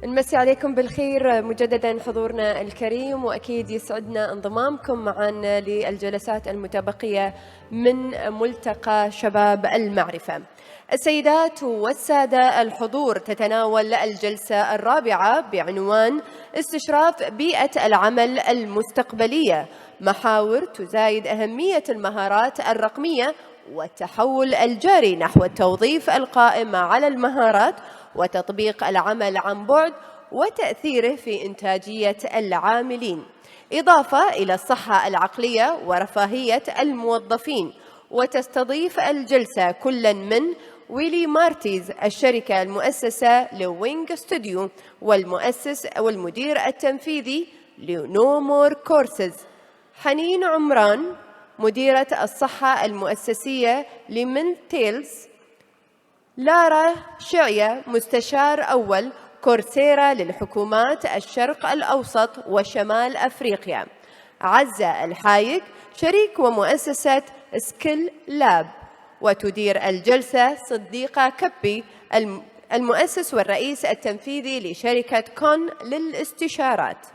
نمسي عليكم بالخير مجددا حضورنا الكريم، وأكيد يسعدنا انضمامكم معنا للجلسات المتبقية من ملتقى شباب المعرفة. السيدات والسادة الحضور، تتناول الجلسة الرابعة بعنوان استشراف بيئة العمل المستقبلية، محاور تزايد أهمية المهارات الرقمية والتحول الجاري نحو التوظيف القائم على المهارات وتطبيق العمل عن بعد وتأثيره في إنتاجية العاملين، إضافة إلى الصحة العقلية ورفاهية الموظفين. وتستضيف الجلسة كل من ويلي مارتيز الشركة المؤسسة لوينج ستوديو والمدير التنفيذي لنو مور كورسز، حنين عمران مديرة الصحة المؤسسية لمنتيلز، لارا شعية مستشار أول كورسيرا للحكومات الشرق الأوسط وشمال أفريقيا، عزة الحايك شريك ومؤسسة سكيل لاب. وتدير الجلسة صديقة كبي المؤسس والرئيس التنفيذي لشركة كون للاستشارات.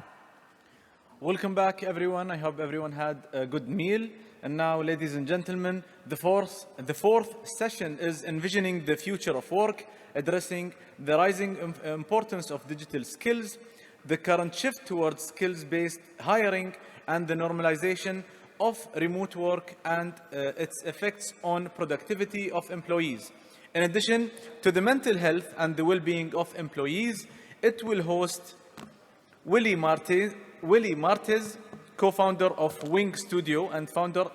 Welcome back everyone. I hope everyone had a good meal. And now, ladies and gentlemen, the fourth session is envisioning the future of work, addressing the rising importance of digital skills, the current shift towards skills-based hiring, and the normalization of remote work and its effects on productivity of employees. In addition to the mental health and the well-being of employees, it will host Willie Martez, co-founder of Wing Studio and founder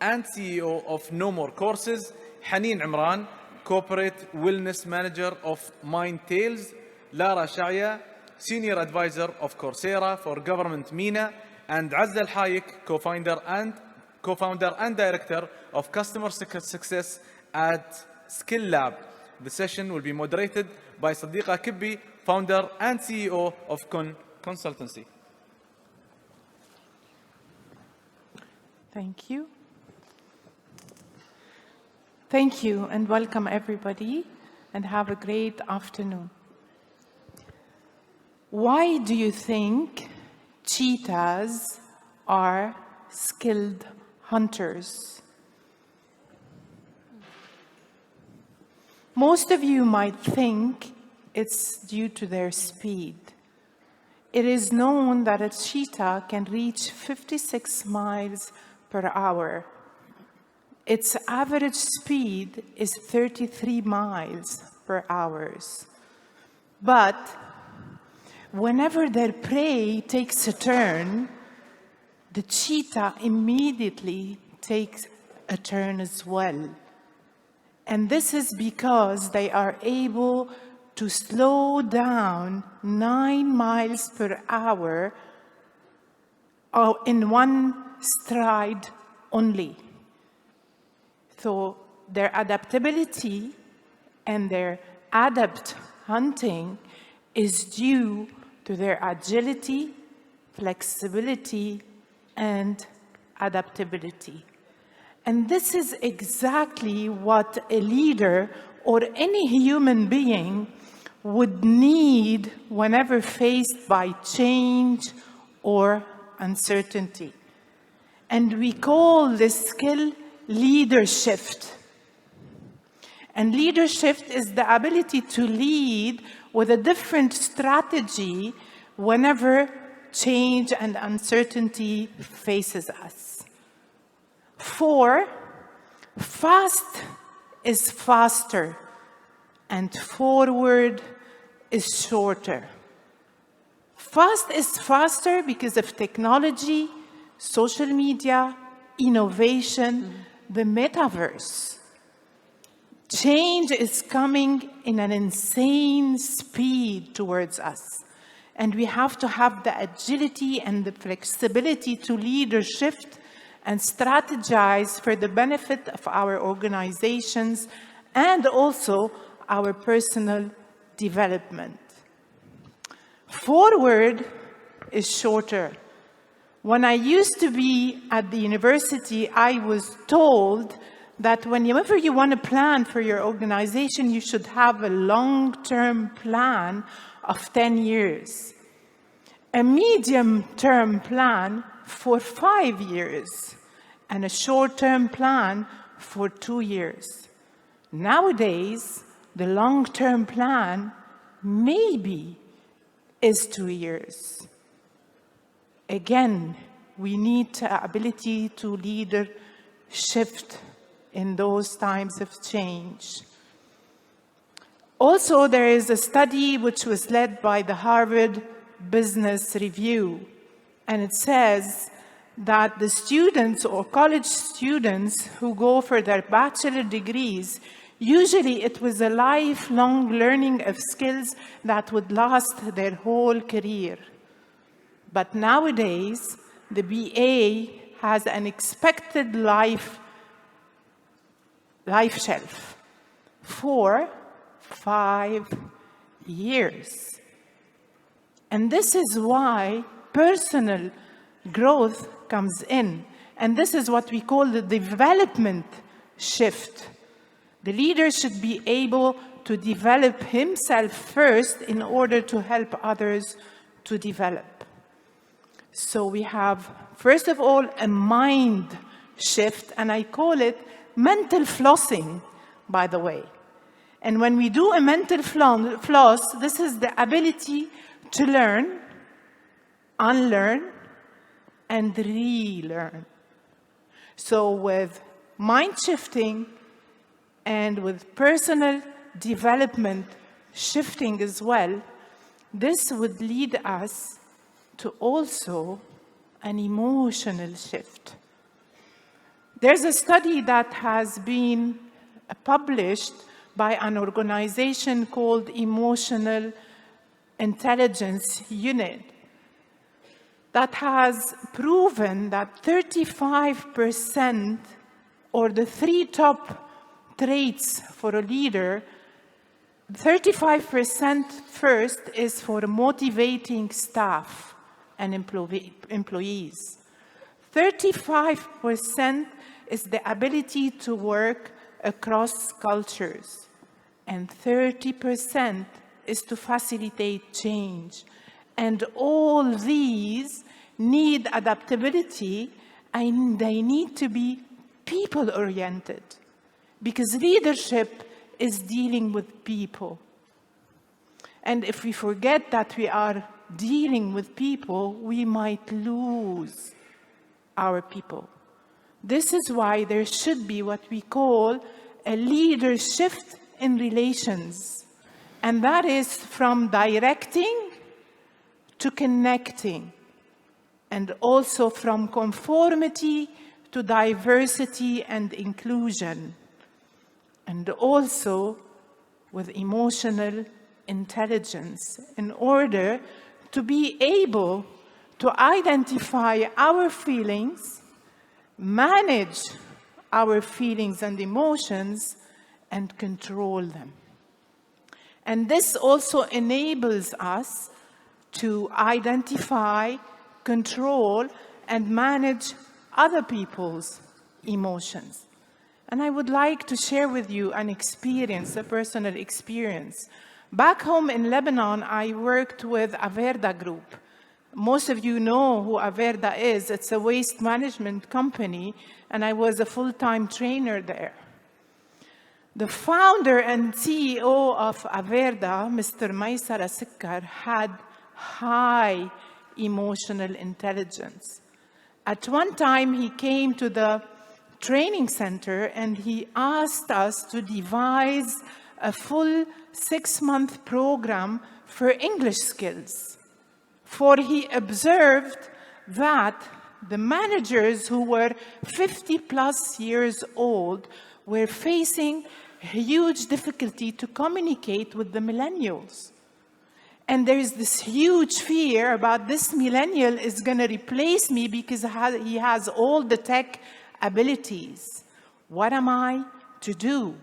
and CEO of No More Courses, Haneen Imran, corporate wellness manager of Mind Tales, Lara Shaya, senior advisor of Coursera for Government MENA, and Azza Al-Hayek, co-founder and director of customer success at Skill Lab. The session will be moderated by Sadiqa Kibbi, founder and CEO of Consultancy. Thank you. Thank you and welcome everybody and have a great afternoon. Why do you think cheetahs are skilled hunters? Most of you might think it's due to their speed. It is known that a cheetah can reach 56 miles per hour. Its average speed is 33 miles per hour. But whenever their prey takes a turn, the cheetah immediately takes a turn as well. And this is because they are able to slow down 9 miles per hour in one stride only. So their adaptability and their adept hunting is due to their agility, flexibility, and adaptability. And this is exactly what a leader or any human being would need whenever faced by change or uncertainty. And we call this skill leadership. And leadership is the ability to lead with a different strategy whenever change and uncertainty faces us. 4, fast is faster and forward is shorter. Fast is faster because of technology, social media, innovation, the metaverse. Change is coming in an insane speed towards us. And we have to have the agility and the flexibility to leadership and strategize for the benefit of our organizations and also our personal development. Forward is shorter. When I used to be at the university, I was told that whenever you want to plan for your organization, you should have a long-term plan of 10 years, a medium-term plan for 5 years, and a short-term plan for 2 years. Nowadays, the long-term plan maybe is 2 years. Again, we need the ability to lead shift in those times of change. Also, there is a study which was led by the Harvard Business Review, and it says that the students or college students who go for their bachelor degrees, usually it was a lifelong learning of skills that would last their whole career. But nowadays, the BA has an expected life shelf for 5 years. And this is why personal growth comes in. And this is what we call the development shift. The leader should be able to develop himself first in order to help others to develop. So we have, first of all, a mind shift, and I call it mental flossing, by the way. And when we do a mental floss, this is the ability to learn, unlearn, and relearn. So with mind shifting and with personal development shifting as well, this would lead us to also an emotional shift. There's a study that has been published by an organization called Emotional Intelligence Unit that has proven that 35%, or the 3 top traits for a leader, 35% first is for motivating staff and employees. 35% is the ability to work across cultures. And 30% is to facilitate change. And all these need adaptability, and they need to be people-oriented, because leadership is dealing with people. And if we forget that we are dealing with people, we might lose our people. This is why there should be what we call a leader shift in relations. And that is from directing to connecting, and also from conformity to diversity and inclusion, and also with emotional intelligence, in order to be able to identify our feelings, manage our feelings and emotions, and control them. And this also enables us to identify, control, and manage other people's emotions. And I would like to share with you an experience, a personal experience. Back home in Lebanon, I worked with Averda Group. Most of you know who Averda is. It's a waste management company, and I was a full-time trainer there. The founder and CEO of Averda, Mr. Maysar Sikkar, had high emotional intelligence. At one time, he came to the training center and he asked us to devise a full 6-month program for English skills. For he observed that the managers who were 50+ years old were facing huge difficulty to communicate with the millennials. And there is this huge fear about this millennial is going to replace me because he has all the tech abilities. What am I to do?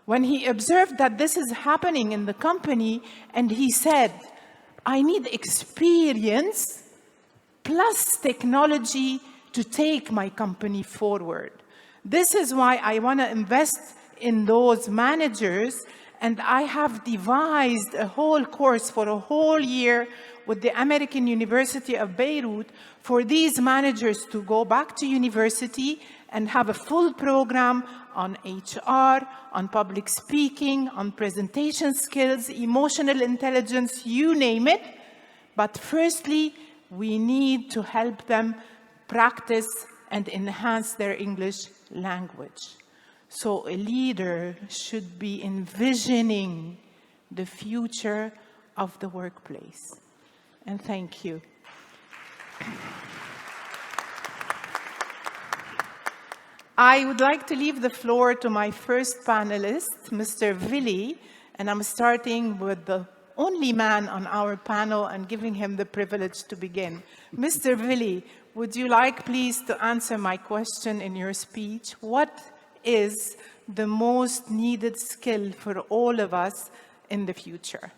When he observed that this is happening in the company, and he said, I need experience plus technology to take my company forward. This is why I want to invest in those managers And I have devised a whole course for a whole year with the American University of Beirut for these managers to go back to university and have a full program on HR, on public speaking, on presentation skills, emotional intelligence, you name it. But firstly, we need to help them practice and enhance their English language. So a leader should be envisioning the future of the workplace. And thank you. I would like to leave the floor to my first panelist, Mr. Vili, and I'm starting with the only man on our panel and giving him the privilege to begin. Mr. Vili, would you like please to answer my question in your speech? What is the most needed skill for all of us in the future?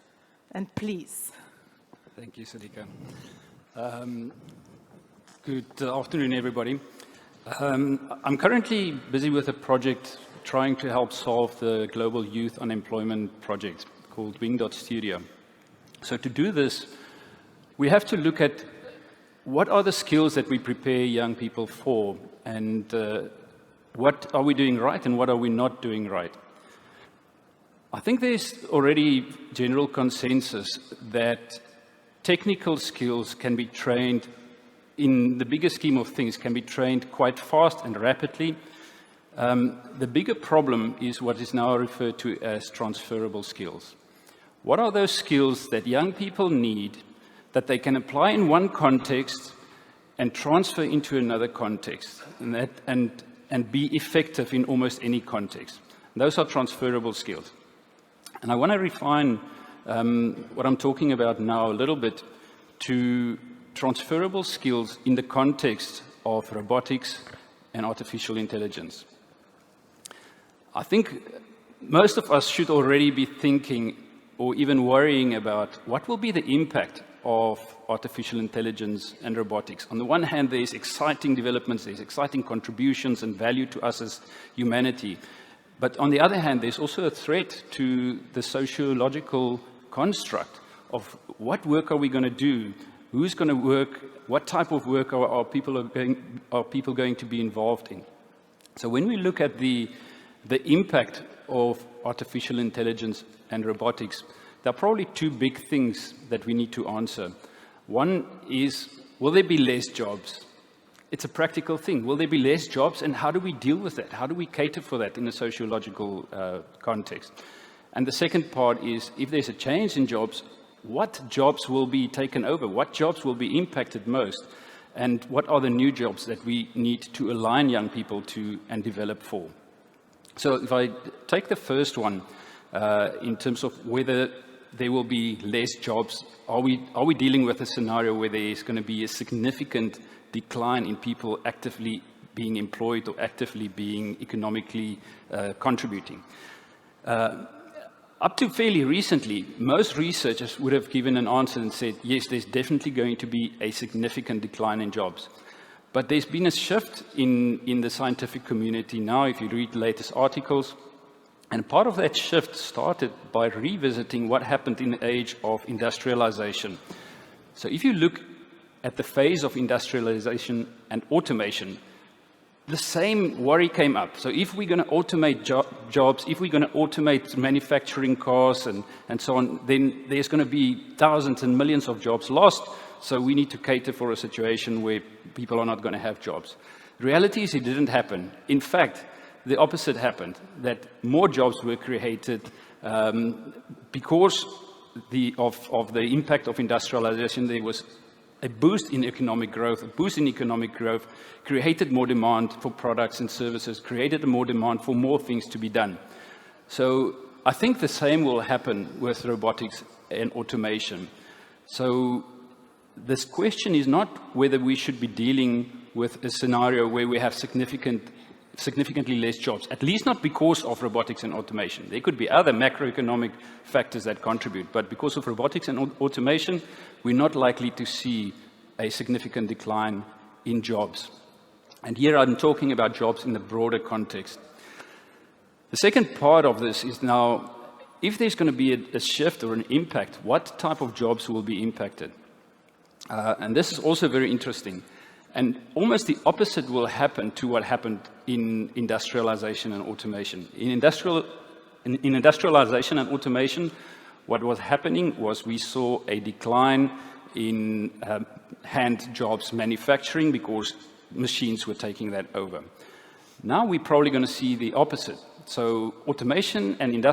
And please. Thank you, Sadika. Good afternoon, everybody. I'm currently busy with a project trying to help solve the global youth unemployment project called Wing.Studio. So to do this, we have to look at what are the skills that we prepare young people for, and what are we doing right and what are we not doing right. I think there's already general consensus that technical skills can be trained, in the bigger scheme of things, can be trained quite fast and rapidly. The bigger problem is what is now referred to as transferable skills. What are those skills that young people need that they can apply in one context and transfer into another context, and be effective in almost any context? And those are transferable skills. And I want to refine what I'm talking about now a little bit to transferable skills in the context of robotics and artificial intelligence. I think most of us should already be thinking or even worrying about what will be the impact of artificial intelligence and robotics. On the one hand, there's exciting developments, there's exciting contributions and value to us as humanity. But on the other hand, there's also a threat to the sociological construct of what work are we going to do, who's going to work, what type of work are people going to be involved in. So when we look at the impact of artificial intelligence and robotics, there are probably two big things that we need to answer. One is, will there be less jobs? It's a practical thing. Will there be less jobs, and how do we deal with that? How do we cater for that in a sociological context? And the second part is, if there's a change in jobs, what jobs will be taken over? What jobs will be impacted most? And what are the new jobs that we need to align young people to and develop for? So if I take the first one, in terms of whether there will be less jobs, are we dealing with a scenario where there is going to be a significant decline in people actively being employed or actively being economically contributing? Up to fairly recently, most researchers would have given an answer and said, yes, there's definitely going to be a significant decline in jobs. But there's been a shift in the scientific community now, if you read the latest articles. And part of that shift started by revisiting what happened in the age of industrialization. So if you look at the phase of industrialization and automation, the same worry came up. So if we're going to automate jobs, if we're going to automate manufacturing cars and so on, then there's going to be thousands and millions of jobs lost. So we need to cater for a situation where people are not going to have jobs. The reality is it didn't happen. In fact, the opposite happened, that more jobs were created because of the impact of industrialization. There was a boost in economic growth. A boost in economic growth created more demand for products and services, created more demand for more things to be done. So I think the same will happen with robotics and automation. So this question is not whether we should be dealing with a scenario where we have significantly less jobs, at least not because of robotics and automation. There could be other macroeconomic factors that contribute, but because of robotics and automation, we're not likely to see a significant decline in jobs. And here I'm talking about jobs in the broader context. The second part of this is now, if there's going to be a shift or an impact, what type of jobs will be impacted? And this is also very interesting. And almost the opposite will happen to what happened in industrialization and automation. In industrialization and automation, what was happening was we saw a decline in hand jobs manufacturing because machines were taking that over. Now we're probably going to see the opposite. So automation and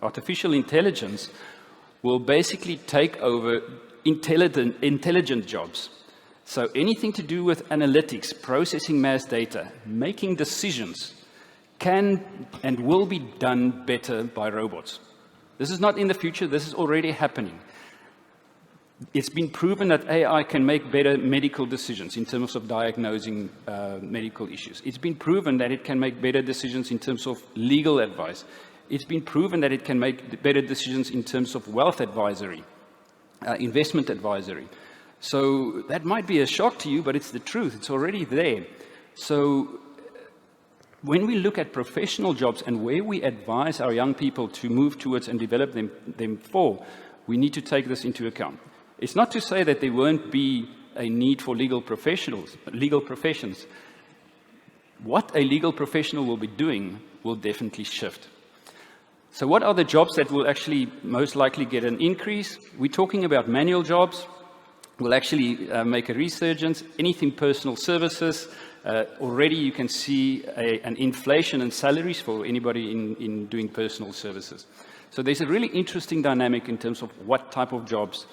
artificial intelligence will basically take over intelligent jobs. So anything to do with analytics, processing mass data, making decisions can and will be done better by robots. This is not in the future, this is already happening. It's been proven that AI can make better medical decisions in terms of diagnosing medical issues. It's been proven that it can make better decisions in terms of legal advice. It's been proven that it can make better decisions in terms of wealth advisory, investment advisory. So that might be a shock to you, but it's the truth. It's already there. So when we look at professional jobs and where we advise our young people to move towards and develop them for, we need to take this into account. It's not to say that there won't be a need for legal professions. What a legal professional will be doing will definitely shift. So what are the jobs that will actually most likely get an increase? We're talking about manual jobs. Will actually make a resurgence. Anything personal services, already you can see an inflation in salaries for anybody in doing personal services. So there's a really interesting dynamic in terms of what type of jobs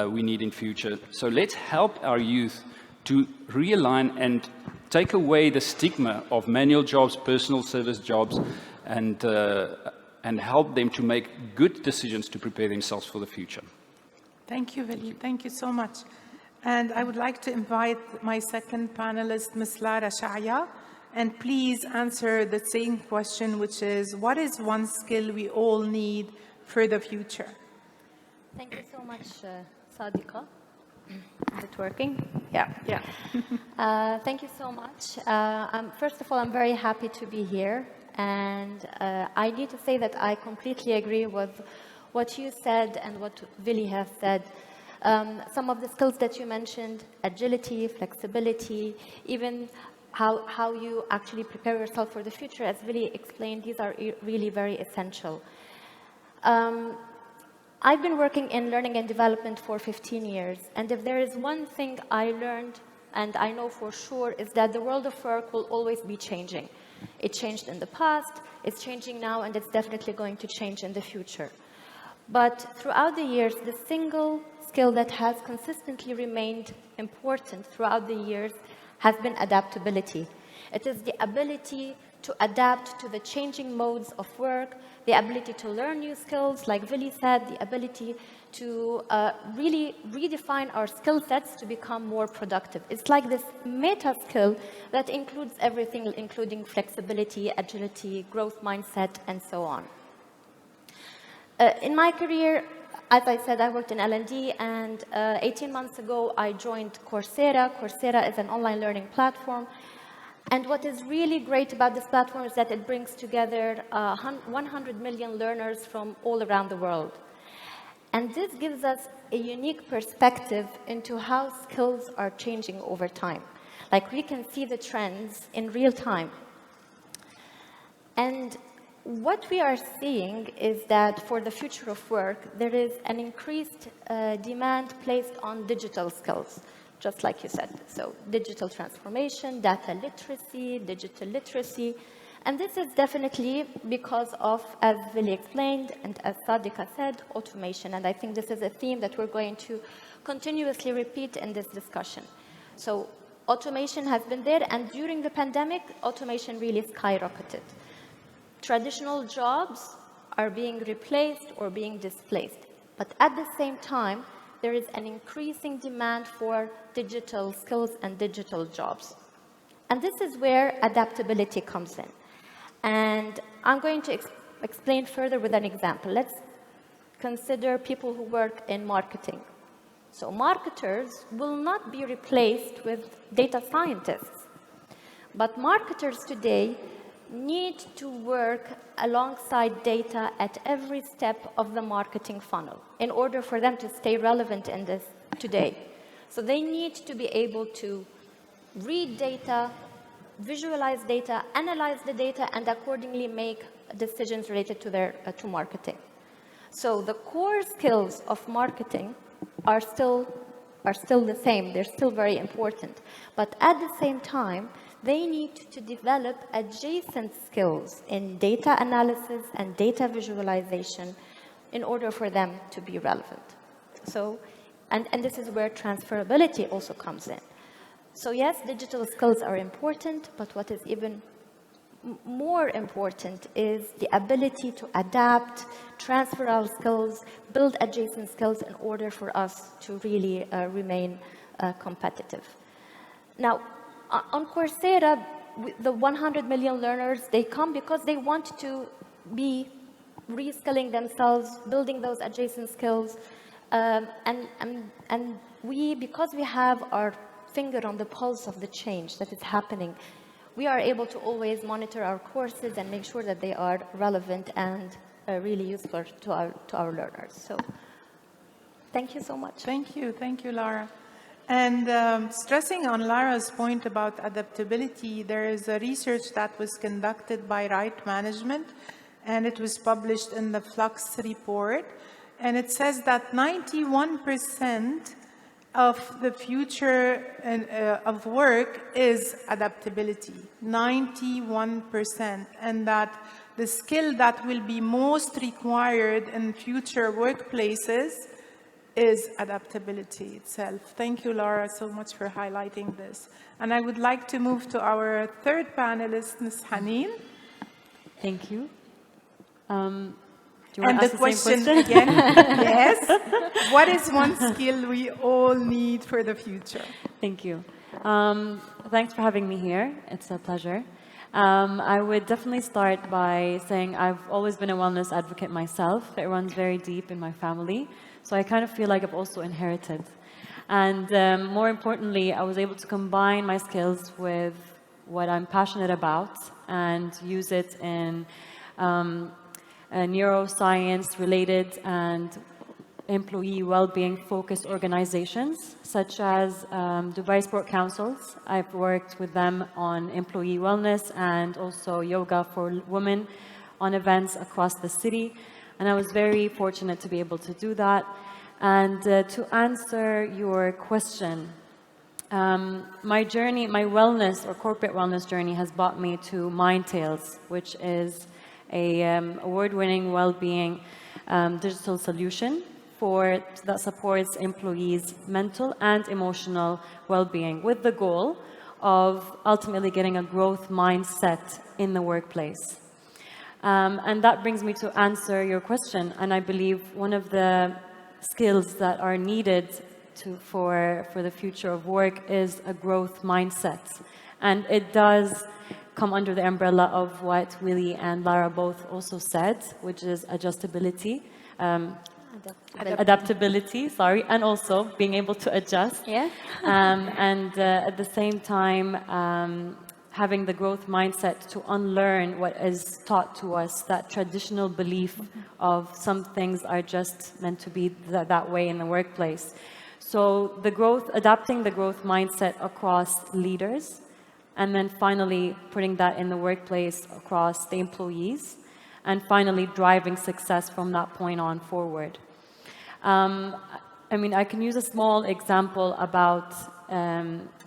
we need in future. So let's help our youth to realign and take away the stigma of manual jobs, personal service jobs, and help them to make good decisions to prepare themselves for the future. Thank you, Vili. Thank you so much. And I would like to invite my second panelist, Ms. Lara Shaya, and please answer the same question, which is, what is one skill we all need for the future? Thank you so much, Sadiqa. Is it working? Yeah. Thank you so much. First of all, I'm very happy to be here. And I need to say that I completely agree with what you said and what Vili has said. Some of the skills that you mentioned, agility, flexibility, even how you actually prepare yourself for the future, as Vili explained, these are really very essential. I've been working in learning and development for 15 years, and if there is one thing I learned, and I know for sure, is that the world of work will always be changing. It changed in the past, it's changing now, and it's definitely going to change in the future. But throughout the years, the single skill that has consistently remained important throughout the years has been adaptability. It is the ability to adapt to the changing modes of work, the ability to learn new skills, like Vili said, the ability to really redefine our skill sets to become more productive. It's like this meta skill that includes everything, including flexibility, agility, growth mindset, and so on. In my career, as I said, I worked in L&D, and 18 months ago, I joined Coursera. Coursera is an online learning platform. And what is really great about this platform is that it brings together 100 million learners from all around the world. And this gives us a unique perspective into how skills are changing over time. Like, we can see the trends in real time. And what we are seeing is that for the future of work, there is an increased demand placed on digital skills, just like you said. So digital transformation, data literacy, digital literacy. And this is definitely because of, as Vili explained, and as Sadiqa said, automation. And I think this is a theme that we're going to continuously repeat in this discussion. So automation has been there, and during the pandemic, automation really skyrocketed. Traditional jobs are being replaced or being displaced. But at the same time, there is an increasing demand for digital skills and digital jobs. And this is where adaptability comes in. And I'm going to explain further with an example. Let's consider people who work in marketing. So marketers will not be replaced with data scientists. But marketers today need to work alongside data at every step of the marketing funnel in order for them to stay relevant in this today. So they need to be able to read data, visualize data, analyze the data, and accordingly make decisions related to their to marketing. So the core skills of marketing are still the same. They're still very important. But at the same time, they need to develop adjacent skills in data analysis and data visualization in order for them to be relevant. So, and this is where transferability also comes in. So yes, digital skills are important, but what is even more important is the ability to adapt, transfer our skills, build adjacent skills in order for us to really remain competitive. Now, on Coursera, the 100 million learners, they come because they want to be reskilling themselves, building those adjacent skills, and we, because we have our finger on the pulse of the change that is happening, we are able to always monitor our courses and make sure that they are relevant and really useful to our learners. So, thank you so much. Thank you, Lara. And stressing on Lara's point about adaptability, there is a research that was conducted by Right Management, and it was published in the Flux report. And it says that 91% of the future of work is adaptability, 91%. And that the skill that will be most required in future workplaces is adaptability itself. Thank you, Lara, so much for highlighting this. And I would like to move to our third panelist, Ms. Haneen. Thank you. Do you And want to the ask the same question again, yes. What is one skill we all need for the future? Thank you. Thanks for having me here. It's a pleasure. I would definitely start by saying I've always been a wellness advocate myself. It runs very deep in my family. So I kind of feel like I've also inherited. And more importantly, I was able to combine my skills with what I'm passionate about and use it in neuroscience-related and employee well-being focused organizations, such as Dubai Sport Councils. I've worked with them on employee wellness and also yoga for women on events across the city. And I was very fortunate to be able to do that. And to answer your question, my journey, my wellness or corporate wellness journey has brought me to MindTales, which is a award-winning well-being digital solution that supports employees' mental and emotional well-being with the goal of ultimately getting a growth mindset in the workplace. And that brings me to answer your question. And I believe one of the skills that are needed for the future of work is a growth mindset. And it does come under the umbrella of what Willie and Lara both also said, which is adjustability. Adaptability, sorry, and also being able to adjust. Yeah. And at the same time, having the growth mindset to unlearn what is taught to us, that traditional belief of some things are just meant to be that way in the workplace. So adapting the growth mindset across leaders, and then finally putting that in the workplace across the employees, and finally driving success from that point on forward. I mean, I can use a small example about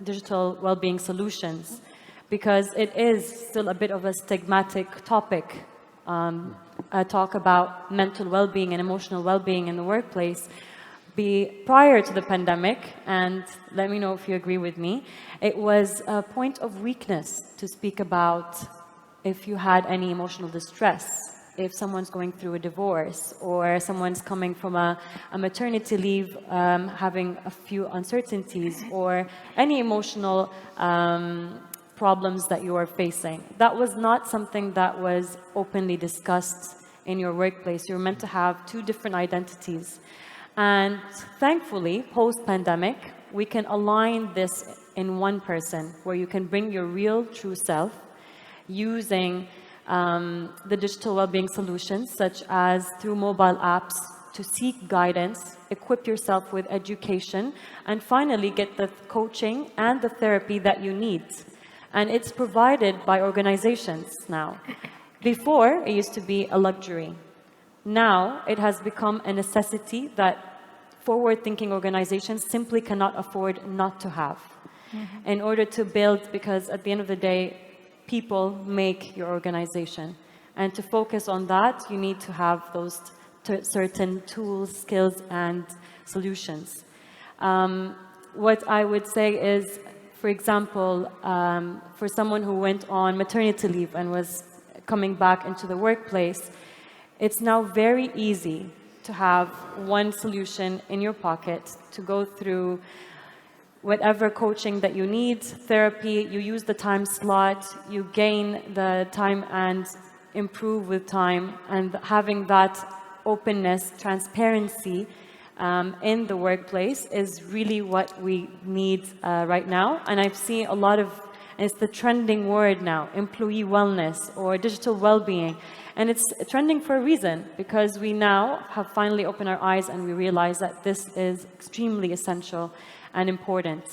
digital well-being solutions, because it is still a bit of a stigmatic topic. Talk about mental well-being and emotional well-being in the workplace. Prior to the pandemic, and let me know if you agree with me, it was a point of weakness to speak about if you had any emotional distress, if someone's going through a divorce, or someone's coming from a maternity leave, having a few uncertainties, or any emotional problems that you are facing. That was not something that was openly discussed in your workplace. You're meant to have two different identities. And thankfully, post-pandemic, we can align this in one person, where you can bring your real, true self. using the digital well-being solutions, such as through mobile apps, to seek guidance, equip yourself with education, and finally get the coaching and the therapy that you need. And it's provided by organizations now. Before, it used to be a luxury. Now, it has become a necessity that forward-thinking organizations simply cannot afford not to have. In order to build, because at the end of the day, people make your organization. And to focus on that, you need to have those certain tools, skills, and solutions. What I would say is, for example, for someone who went on maternity leave and was coming back into the workplace, it's now very easy to have one solution in your pocket to go through whatever coaching that you need, therapy, you use the time slot, you gain the time and improve with time, and having that openness, transparency in the workplace is really what we need right now. And I've seen a lot of, it's the trending word now, employee wellness or digital well-being. And it's trending for a reason, because we now have finally opened our eyes and we realize that this is extremely essential and important.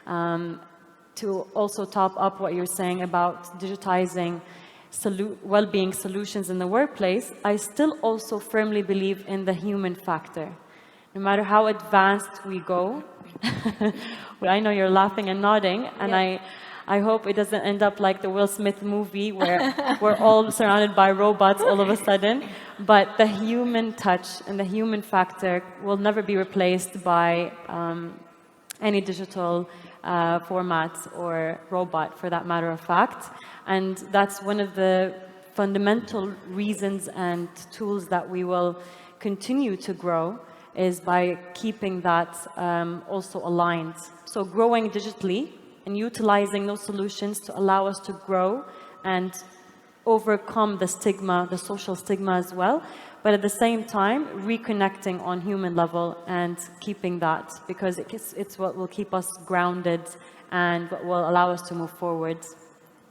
To also top up what you're saying about digitizing well-being solutions in the workplace, I still also firmly believe in the human factor. No matter how advanced we go, well, I know you're laughing and nodding, and I hope it doesn't end up like the Will Smith movie where we're all surrounded by robots all of a sudden. But the human touch and the human factor will never be replaced by any digital format or robot, for that matter of fact. And that's one of the fundamental reasons and tools that we will continue to grow, is by keeping that also aligned. So growing digitally and utilizing those solutions to allow us to grow and overcome the stigma, the social stigma as well, but at the same time, reconnecting on human level and keeping that, because it's what will keep us grounded and what will allow us to move forward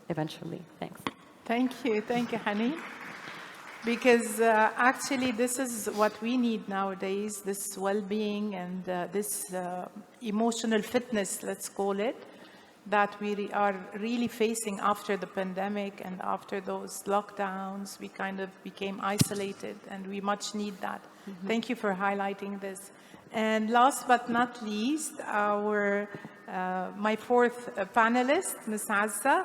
eventually. Thanks. Thank you, Hani. Because actually this is what we need nowadays, this well-being and this emotional fitness, let's call it, that we are really facing after the pandemic and after those lockdowns. We kind of became isolated, and we much need that. Thank you for highlighting this. And last but not least, my fourth panelist, Ms. Azza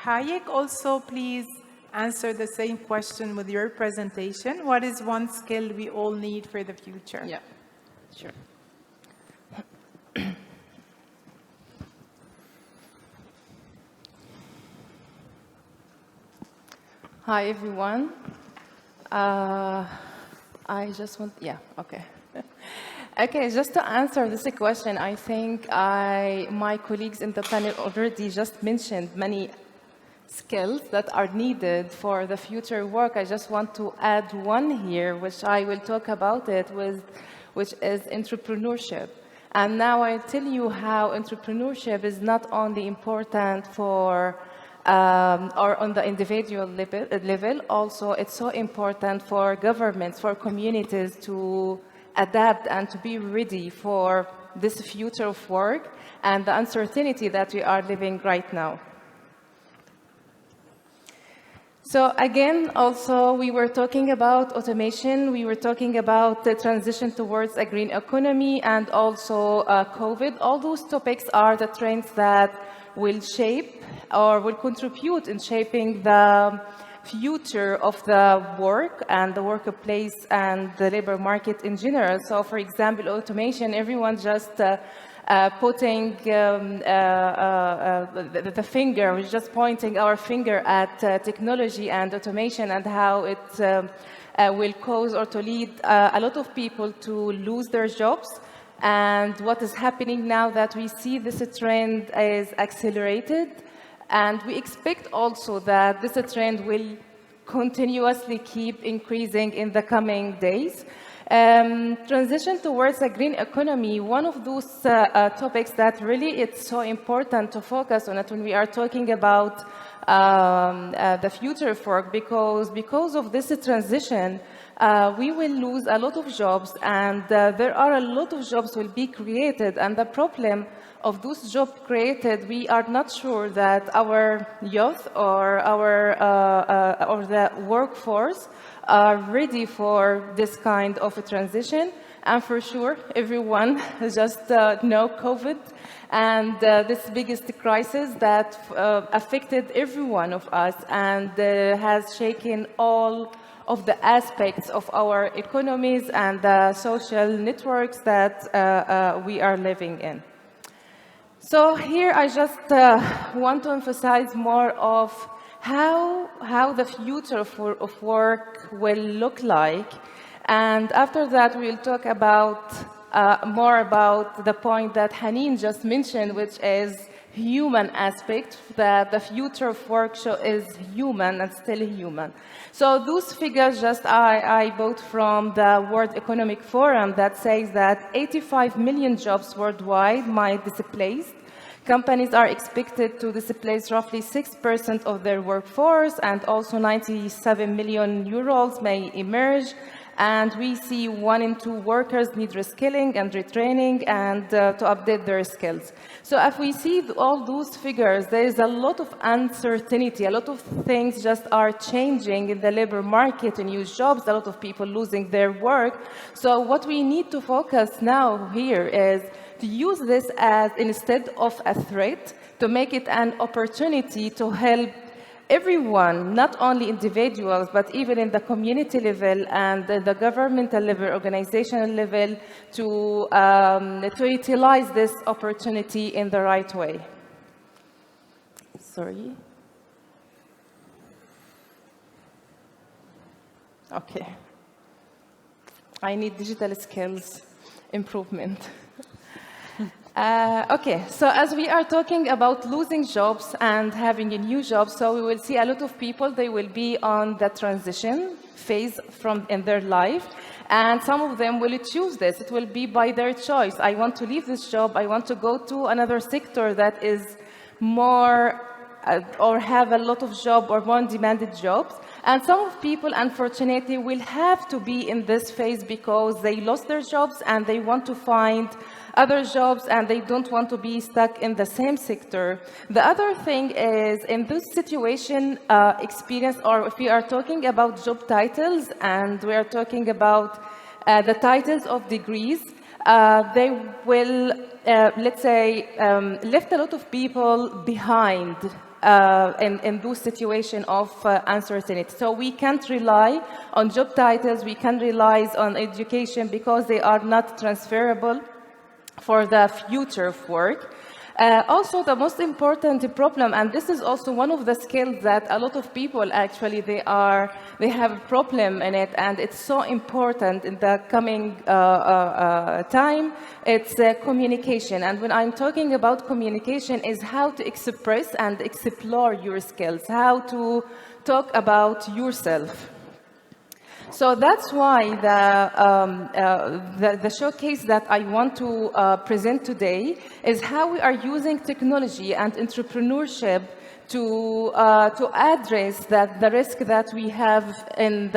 Hayek, also please answer the same question with your presentation. What is one skill we all need for the future? Yeah, sure. Hi, everyone. I just want, okay. Okay, just to answer this question, I think my colleagues in the panel already just mentioned many skills that are needed for the future work. I just want to add one here, which I will talk about it with, which is entrepreneurship. And now I'll tell you how entrepreneurship is not only important for or on the individual level, also it's so important for governments, for communities to adapt and to be ready for this future of work and the uncertainty that we are living right now. So again, also, we were talking about automation, we were talking about the transition towards a green economy, and also COVID. All those topics are the trends that will shape or will contribute in shaping the future of the work and the workplace and the labor market in general. So for example, automation, everyone just putting the finger, we're just pointing our finger at technology and automation and how it will cause or to lead a lot of people to lose their jobs. And what is happening now that we see this trend is accelerated, and we expect also that this trend will continuously keep increasing in the coming days. Transition towards a green economy, one of those topics that really it's so important to focus on it when we are talking about the future of work, because of this transition, we will lose a lot of jobs, and there are a lot of jobs will be created, and the problem of those jobs created, we are not sure that our youth or or the workforce are ready for this kind of a transition. And for sure, everyone just know COVID and this biggest crisis that affected every one of us and has shaken all of the aspects of our economies and the social networks that we are living in. So here I just want to emphasize more of how the future of work will look like. And after that, we'll talk about more about the point that Haneen just mentioned, which is human aspect, that the future of work is human and still human. So those figures just I bought from the World Economic Forum that says that 85 million jobs worldwide might be displaced. Companies are expected to displace roughly 6% of their workforce, and also 97 million new roles may emerge. And we see 1 in 2 workers need reskilling and retraining and to update their skills. So if we see all those figures, there is a lot of uncertainty, a lot of things just are changing in the labor market, new jobs, a lot of people losing their work. So what we need to focus now here is to use this as, instead of a threat, to make it an opportunity to help everyone, not only individuals, but even in the community level and the governmental level, organizational level, to utilize this opportunity in the right way. Sorry. Okay. I need digital skills improvement. Okay, so as we are talking about losing jobs and having a new job, so we will see a lot of people, they will be on the transition phase in their life, and some of them will choose this. It will be by their choice. I want to leave this job, I want to go to another sector that is more or have a lot of job or more demanded jobs. And some of people, unfortunately, will have to be in this phase because they lost their jobs and they want to find other jobs and they don't want to be stuck in the same sector. The other thing is, in this situation experience, or if we are talking about job titles and we are talking about the titles of degrees, they will, let's say, left a lot of people behind in those situations of uncertainty. So we can't rely on job titles, we can't rely on education because they are not transferable for the future of work. Also, the most important problem, and this is also one of the skills that a lot of people actually they have a problem in it, and it's so important in the coming time. It's communication, and when I'm talking about communication, is how to express and explore your skills, how to talk about yourself. So that's why the showcase that I want to present today is how we are using technology and entrepreneurship to address the risk that we have in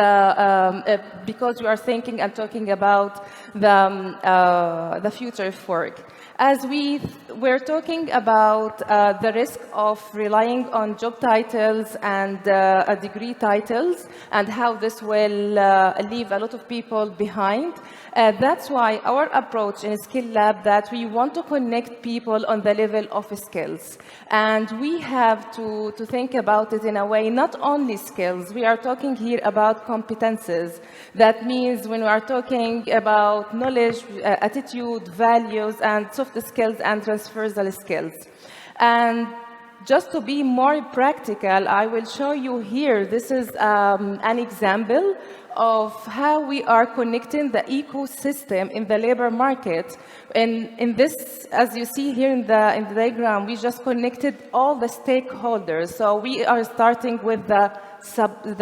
because we are thinking and talking about the future of work. As we're talking about the risk of relying on job titles and degree titles and how this will leave a lot of people behind. That's why our approach in Skill Lab that we want to connect people on the level of skills. And we have to think about it in a way, not only skills, we are talking here about competences. That means when we are talking about knowledge, attitude, values, and soft skills and transversal skills. And just to be more practical, I will show you here, this is an example of how we are connecting the ecosystem in the labor market. And in this, as you see here in the diagram, we just connected all the stakeholders. So we are starting with the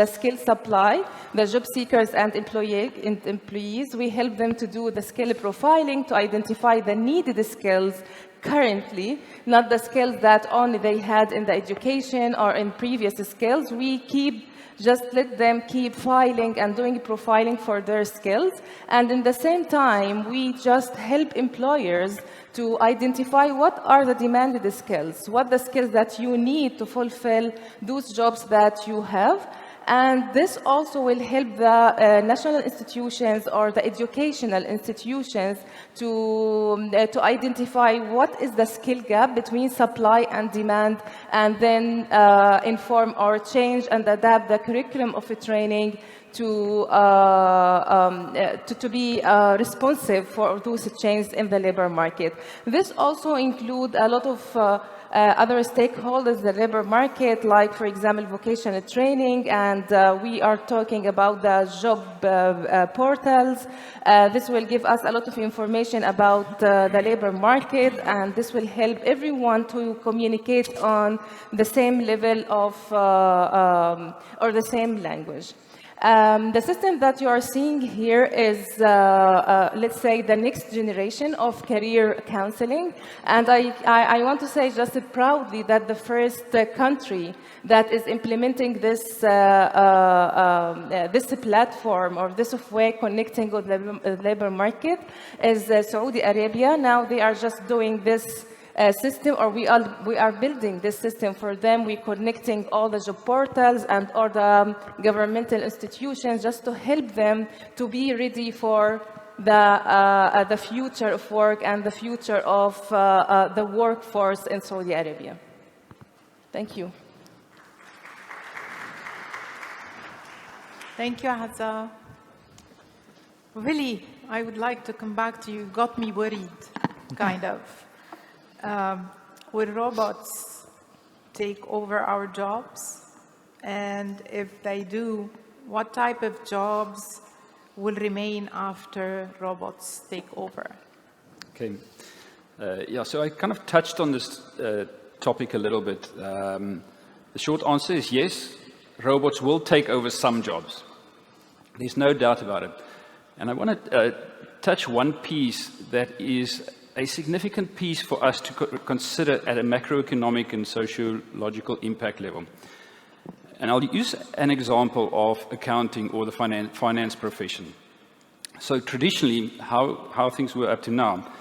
skill supply, the job seekers and employees. We help them to do the skill profiling to identify the needed skills currently, not the skills that only they had in the education or in previous skills. We just let them keep filing and doing profiling for their skills. And in the same time, we just help employers to identify what are the demanded skills, what the skills that you need to fulfill those jobs that you have. And this also will help the national institutions or the educational institutions to identify what is the skill gap between supply and demand, and then inform or change and adapt the curriculum of training to be responsive for those changes in the labor market. This also includes a lot of other stakeholders in the labor market, like, for example, vocational training, and we are talking about the job portals. This will give us a lot of information about the labor market, and this will help everyone to communicate on the same level of, or the same language. The system that you are seeing here is, let's say, the next generation of career counseling. And I want to say just proudly that the first country that is implementing this, this platform or this way connecting with the labor market is Saudi Arabia. Now they are just doing this system, or we are building this system for them. We're connecting all the job portals and all the governmental institutions just to help them to be ready for the future of work and the future of the workforce in Saudi Arabia. Thank you. Thank you, Hazza. Really, I would like to come back to you. Got me worried, kind of. Will robots take over our jobs? And if they do, what type of jobs will remain after robots take over? Okay. Yeah, so I kind of touched on this topic a little bit. The short answer is yes, robots will take over some jobs. There's no doubt about it. And I want to touch one piece that is a significant piece for us to consider at a macroeconomic and sociological impact level. And I'll use an example of accounting or the finance profession. So traditionally, how things were up to now,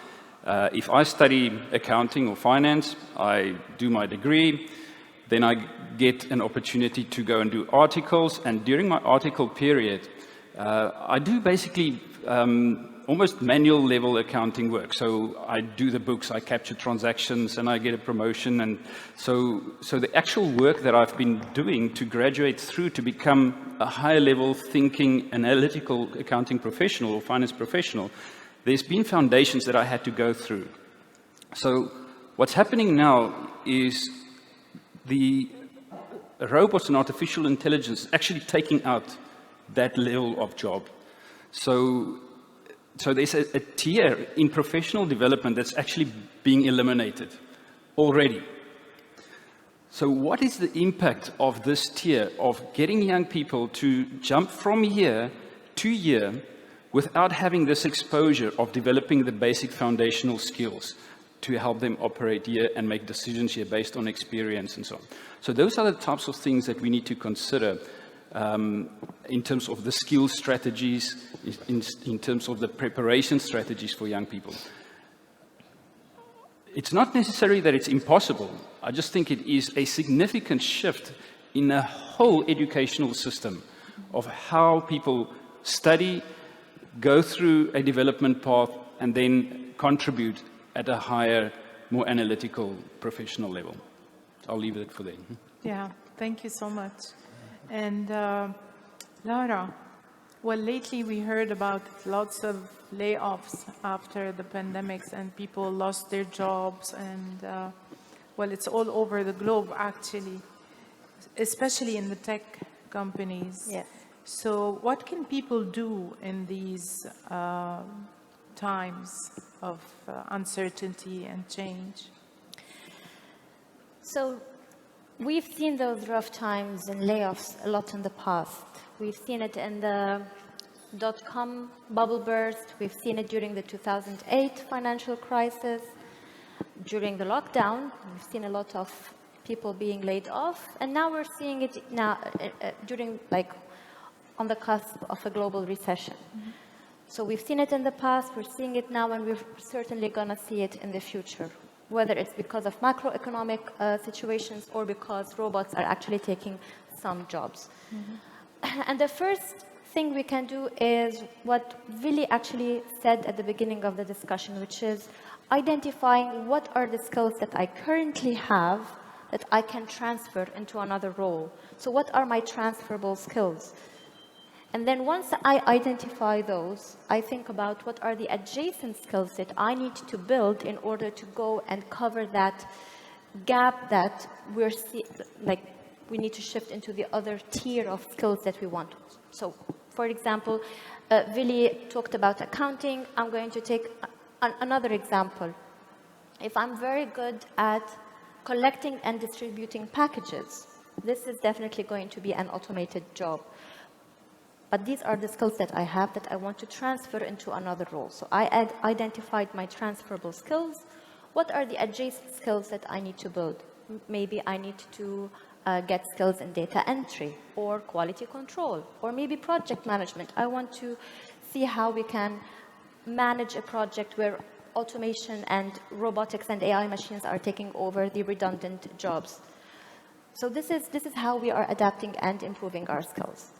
if I study accounting or finance, I do my degree, then I get an opportunity to go and do articles, and during my article period, I do basically almost manual level accounting work. So I do the books, I capture transactions, and I get a promotion. And so the actual work that I've been doing to graduate through to become a higher level thinking, analytical accounting professional or finance professional, there's been foundations that I had to go through. So what's happening now is the robots and artificial intelligence actually taking out that level of job. So there's a tier in professional development that's actually being eliminated already. So what is the impact of this tier of getting young people to jump from year to year without having this exposure of developing the basic foundational skills to help them operate here and make decisions here based on experience and so on? So those are the types of things that we need to consider in terms of the skill strategies, in terms of the preparation strategies for young people. It's not necessary that it's impossible. I just think it is a significant shift in the whole educational system of how people study, go through a development path, and then contribute at a higher, more analytical, professional level. I'll leave it for there. Yeah, thank you so much. And Laura, well, lately we heard about lots of layoffs after the pandemics, and people lost their jobs, and well, it's all over the globe, actually, especially in the tech companies. Yes. So what can people do in these times of uncertainty and change? So we've seen those rough times and layoffs a lot in the past. We've seen it in the dot-com bubble burst. We've seen it during the 2008 financial crisis. During the lockdown, we've seen a lot of people being laid off. And now we're seeing it now during, like, on the cusp of a global recession. Mm-hmm. So we've seen it in the past, we're seeing it now, and we're certainly going to see it in the future, whether it's because of macroeconomic situations or because robots are actually taking some jobs. Mm-hmm. And the first thing we can do is what Willy actually said at the beginning of the discussion, which is identifying what are the skills that I currently have that I can transfer into another role. So what are my transferable skills? And then once I identify those, I think about what are the adjacent skills that I need to build in order to go and cover that gap that we need to shift into the other tier of skills that we want. So, for example, Willy talked about accounting. I'm going to take another example. If I'm very good at collecting and distributing packages, this is definitely going to be an automated job. But these are the skills that I have that I want to transfer into another role. So I identified my transferable skills. What are the adjacent skills that I need to build? Maybe I need to get skills in data entry or quality control or maybe project management. I want to see how we can manage a project where automation and robotics and AI machines are taking over the redundant jobs. So this is how we are adapting and improving our skills.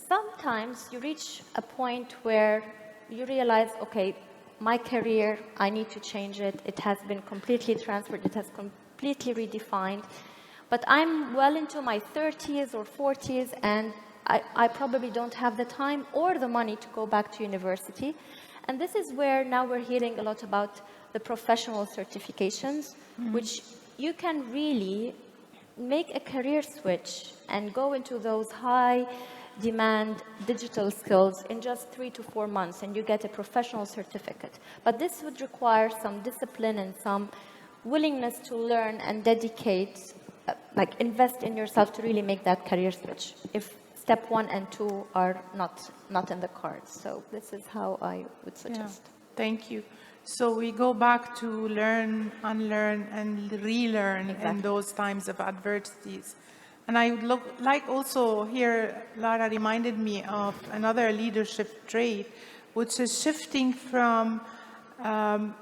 Sometimes you reach a point where you realize, okay, my career, I need to change it. It has been completely transferred. It has completely redefined. But I'm well into my 30s or 40s, and I probably don't have the time or the money to go back to university. And this is where now we're hearing a lot about the professional certifications, which you can really make a career switch and go into those high demand digital skills in just 3 to 4 months, and you get a professional certificate. But this would require some discipline and some willingness to learn and dedicate, invest in yourself to really make that career switch, if step 1 and 2 are not in the cards. So this is how I would suggest. Yeah. Thank you. So we go back to learn, unlearn, and relearn in those times of adversities. And I would like also here, Lara reminded me of another leadership trait, which is shifting from a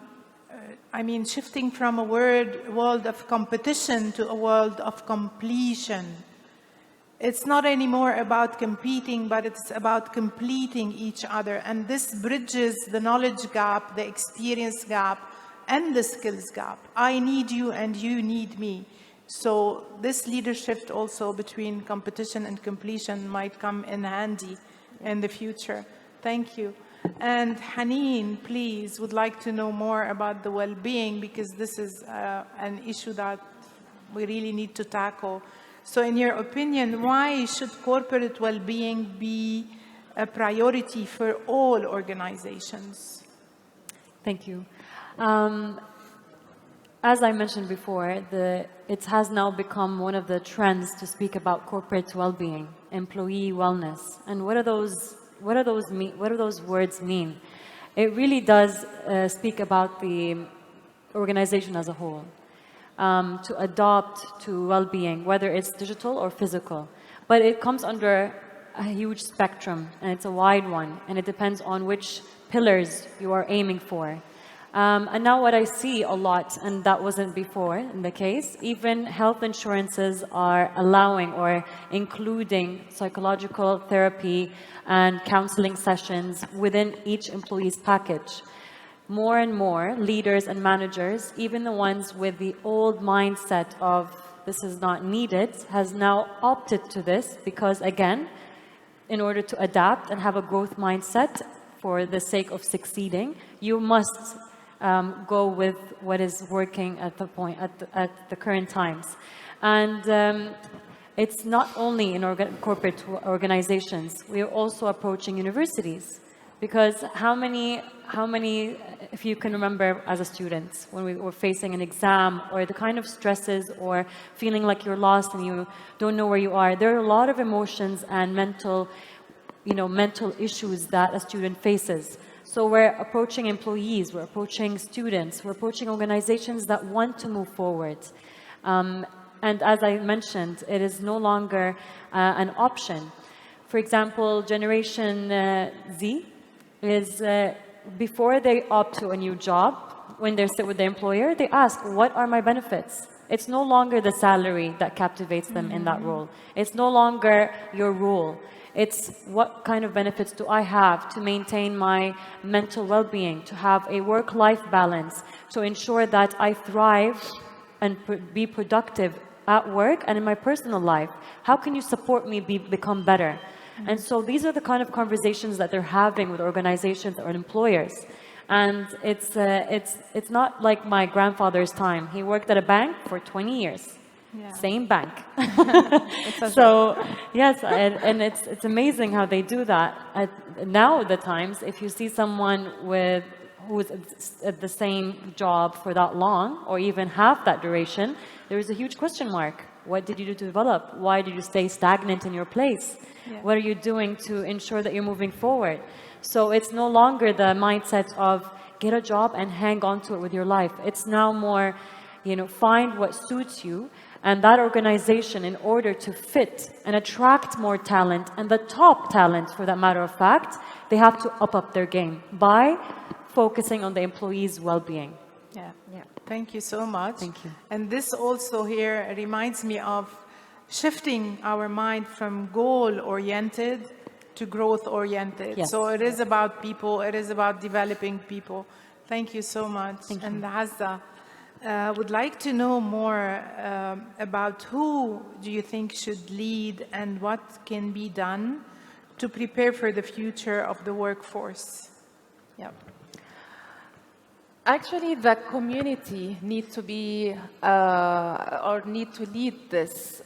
world of competition to a world of completion. It's not anymore about competing, but it's about completing each other. And this bridges the knowledge gap, the experience gap, and the skills gap. I need you and you need me. So this leadership also between competition and completion might come in handy in the future. Thank you. And Haneen, please, would like to know more about the well-being, because this is an issue that we really need to tackle. So in your opinion, why should corporate well-being be a priority for all organizations? Thank you. As I mentioned before, it has now become one of the trends to speak about corporate well-being, employee wellness. And what do those words mean? It really does speak about the organization as a whole. To adopt to well-being, whether it's digital or physical. But it comes under a huge spectrum, and it's a wide one, and it depends on which pillars you are aiming for. And now what I see a lot, and that wasn't before in the case, even health insurances are allowing or including psychological therapy and counseling sessions within each employee's package. More and more leaders and managers, even the ones with the old mindset of this is not needed, has now opted to this because, again, in order to adapt and have a growth mindset for the sake of succeeding, you must go with what is working at the point, at the current times. And it's not only in corporate organizations, we are also approaching universities. Because how many, if you can remember as a student, when we were facing an exam or the kind of stresses or feeling like you're lost and you don't know where you are, there are a lot of emotions and mental issues that a student faces. So we're approaching employees, we're approaching students, we're approaching organizations that want to move forward. And as I mentioned, it is no longer an option. For example, Generation Z is, before they opt to a new job, when they sit with the employer, they ask, what are my benefits? It's no longer the salary that captivates them in that role. It's no longer your role. It's what kind of benefits do I have to maintain my mental well-being, to have a work-life balance, to ensure that I thrive and be productive at work and in my personal life. How can you support me become better? And so these are the kind of conversations that they're having with organizations or employers. And it's not like my grandfather's time. He worked at a bank for 20 years. Yeah. Same bank. So yes, and it's amazing how they do that. Now the times, if you see someone who's at the same job for that long, or even half that duration, there is a huge question mark. What did you do to develop? Why did you stay stagnant in your place? Yeah. What are you doing to ensure that you're moving forward? So it's no longer the mindset of get a job and hang on to it with your life. It's now more, find what suits you. And that organization, in order to fit and attract more talent, and the top talent, for that matter of fact, they have to up their game by focusing on the employees' well-being. Yeah. Thank you so much. Thank you. And this also here reminds me of shifting our mind from goal-oriented to growth-oriented. Yes. So it is about people, it is about developing people. Thank you so much. Thank you. And Azza, would like to know more about who do you think should lead and what can be done to prepare for the future of the workforce? Yeah. Actually, the community needs to be or need to lead this.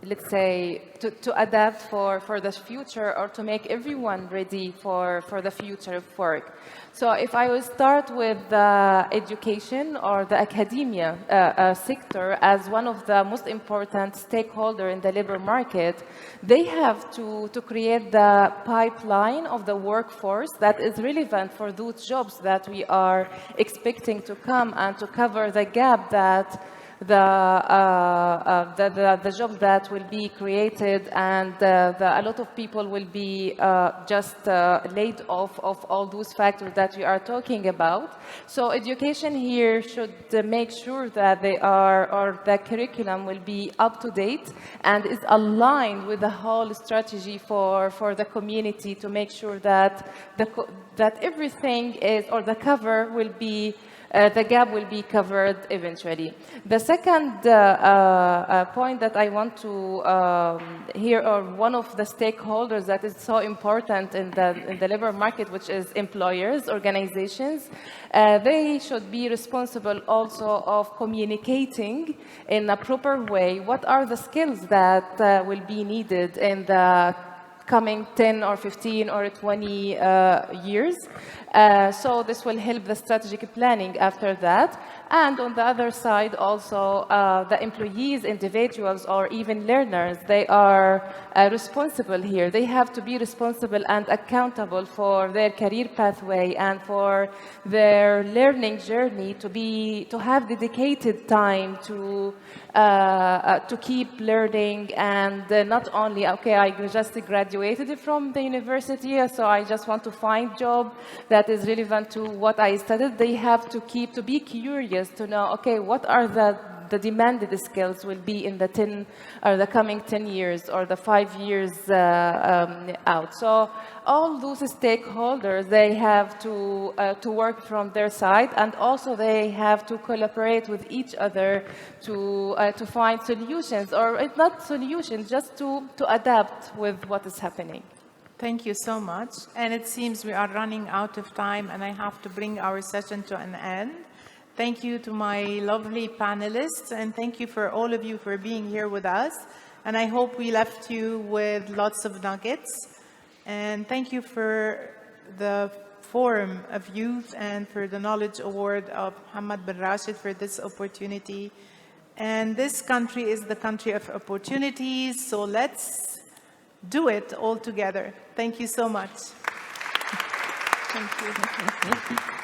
Let's say to adapt for the future, or to make everyone ready for the future of work. So if I will start with the education or the academia sector as one of the most important stakeholders in the labor market, they have to create the pipeline of the workforce that is relevant for those jobs that we are expecting to come, and to cover the gap that the jobs that will be created, and a lot of people will be just laid off of all those factors that we are talking about. So education here should make sure that they are, or the curriculum will be up to date and is aligned with the whole strategy for the community, to make sure that that everything is, or the cover will be, the gap will be covered eventually. The second point that I want to hear, or one of the stakeholders that is so important in the labor market, which is employers, organizations, they should be responsible also of communicating in a proper way what are the skills that will be needed in the coming 10 or 15 or 20 years. So this will help the strategic planning after that. And on the other side, also, the employees, individuals, or even learners, they are responsible here. They have to be responsible and accountable for their career pathway and for their learning journey, to have dedicated time to keep learning, and not only, okay, I just graduated from the university, so I just want to find a job that is relevant to what I studied. They have to be curious to know, okay, what are the demanded skills will be in the 10 or the coming 10 years or the 5 years out. So all those stakeholders, they have to work from their side, and also they have to collaborate with each other to find solutions, or it's not solutions, just to adapt with what is happening. Thank you so much. And it seems we are running out of time, and I have to bring our session to an end. Thank you to my lovely panelists, and thank you for all of you for being here with us. And I hope we left you with lots of nuggets. And thank you for the Forum of Youth and for the Knowledge Award of Mohammed bin Rashid for this opportunity. And this country is the country of opportunities, so let's do it all together. Thank you so much. Thank you.